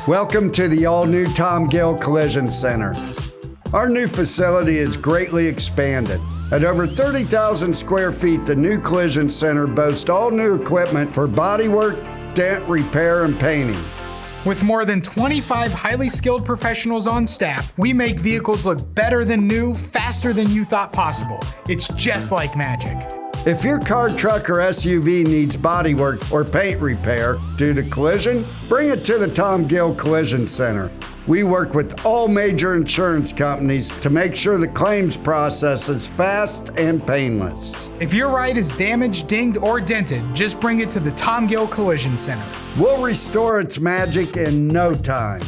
Welcome to the all-new Tom Gill Collision Center. Our new facility is greatly expanded. At over 30,000 square feet, the new Collision Center boasts all new equipment for bodywork, dent repair, and painting. With more than 25 highly skilled professionals on staff, we make vehicles look better than new, faster than you thought possible. It's just like magic. If your car, truck, or SUV needs bodywork or paint repair due to collision, bring it to the Tom Gill Collision Center. We work with all major insurance companies to make sure the claims process is fast and painless. If your ride is damaged, dinged, or dented, just bring it to the Tom Gill Collision Center. We'll restore its magic in no time.